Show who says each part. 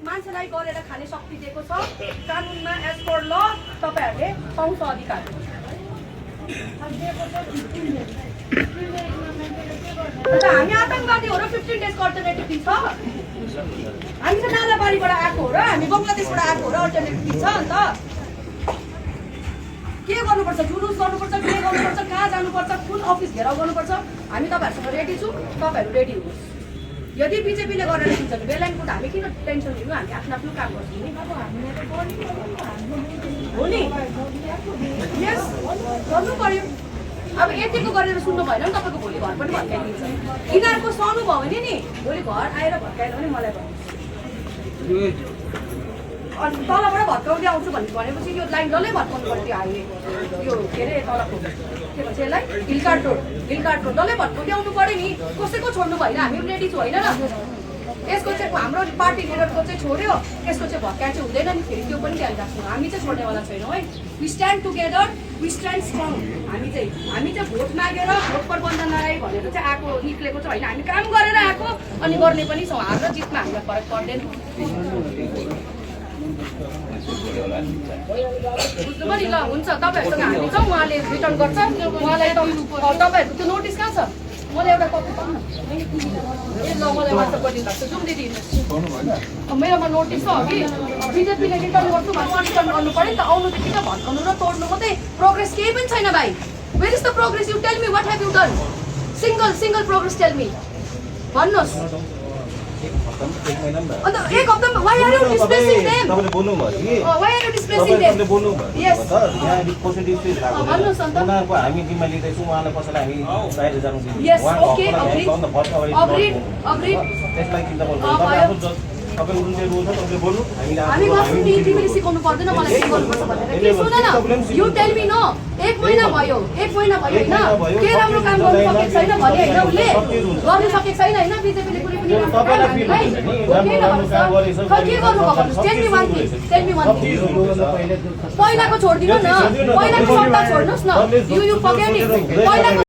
Speaker 1: मान्छेलाई गरेर खाने शक्ति दिएको छ कानुनमा एज पर ल तपाईहरुले पाउँछ अधिकार हामी आतंकवादी हो र 15 डेज को अल्टरनेटिभ दिन्छ हामी त नालाबारीबाट आएको हो र हामी बंगलादेशबाट आएको हो र अल्टरनेटिभ दिन्छ अन्त के गर्नुपर्छ जुलुस गर्नुपर्छ के गर्नुपर्छ कहाँ जानुपर्छ कुन अफिस घेराउ गर्नुपर्छ हामी तपाईहरुसँग रेडी छौं तपाईहरु रेडी हुनुहोस् यदि बीजेपीले गरेर दिन्छ भने बेलायनपुट हामी किन टेन्सन लिनु हामी आफ्नो आफ्नो काम गर्छौं नि अब हामीले त हो नि यस गर्नु पर्यो अब यतिको गरेर सुन्नु भएन नि तपाईको भोलि घर पनि भत्काइदिन्छ यिनीहरुको सहनु भयो भने नि भोलि घर आएर भत्काएर पनि मलाई भन्नु अनि तलबाट भत्काउँदै आउँछु भनेपछि यो लाइन डल्लै भत्काउनु पर्छ त्यो हाइवे यो के अरे तलको के भन्छ यसलाई हिल कार्ड रोड डल्लै भत्काउँदै आउनु पर्यो नि कसैको छोड्नु भएन हामी रेडी छु होइन न यसको चाहिँ हाम्रो पार्टी लिडरको चाहिँ छोड्यो यसको चाहिँ भत्काइ चाहिँ हुँदैन नि फेरि त्यो पनि ध्यान राख्नु हामी चाहिँ छोड्नेवाला छैनौँ है we stand together we stand strong हामी चाहिँ भोट मागेर भोट प्रबन्ध नराई भनेर चाहिँ आएको निक्लेको चाहिँ होइन हामी काम गरेर आएको अनि गर्ने पनि छौँ हाम्रो जितमा हामीलाई फरक पर्दैन बुझ्नुभयो नि ल हुन्छ तपाईहरुसँग हामी छौँ उहाँले रिटर्न गर्छ उहाँलाई तपाईहरुको त्यो नोटिस कहाँ छ मलाई एउटा कपी पाउनु ए ल मलाई वाट्सएप गरिदिनु भएको जुम दिदी मेरोमा नोटिस छ कि बीजेपीले रिटर्न गर्छु भने रिटर्न गर्नु पर्यो नि त आउनुदेखि त भत्काउनु र तोड्नु मात्रै प्रोग्रेस केही पनि छैन भाइ where is the progress you tell me what have you done single progress tell me भन्नुहोस् अन्त एक हप्तामा why are you displacing them
Speaker 2: तपाईले बोल्नु भयो कि
Speaker 1: why are you displacing them
Speaker 2: तपाईले बोल्नु भयो
Speaker 1: yes
Speaker 2: यहाँ रिपोर्टेड डिस्प्लेस भएको
Speaker 1: भन्नुहोस् अन्त
Speaker 2: उनीहरुको हामी जिम्मा लिँदै छौं उहाँलाई कसैलाई हामी बाहिर जानु दिदैनौँ
Speaker 1: yes okay agreed
Speaker 2: त्यसलाई चिन्ता गर्नु तपाईले जुन चाहिँ रुल छ तपाईले बोल्नु
Speaker 1: हामी गर्छौँ नि तिमीले सिकाउनु पर्दैन मलाई के गर्नुपर्छ भनेर के सुन न यु टेल मी नो एक महिना भयो होइन के राम्रो काम गर्नु सकेको छैन भने होइन उसले गर्नु सकेको छैन होइन बीजेपीले कुनै पनि के गर्नु भएको टेल मी वान थिङ पहिलाको छोड्दिनु न पहिलाको सत्ता छोड्नुस् न यु फर्गेट इट पहिलाको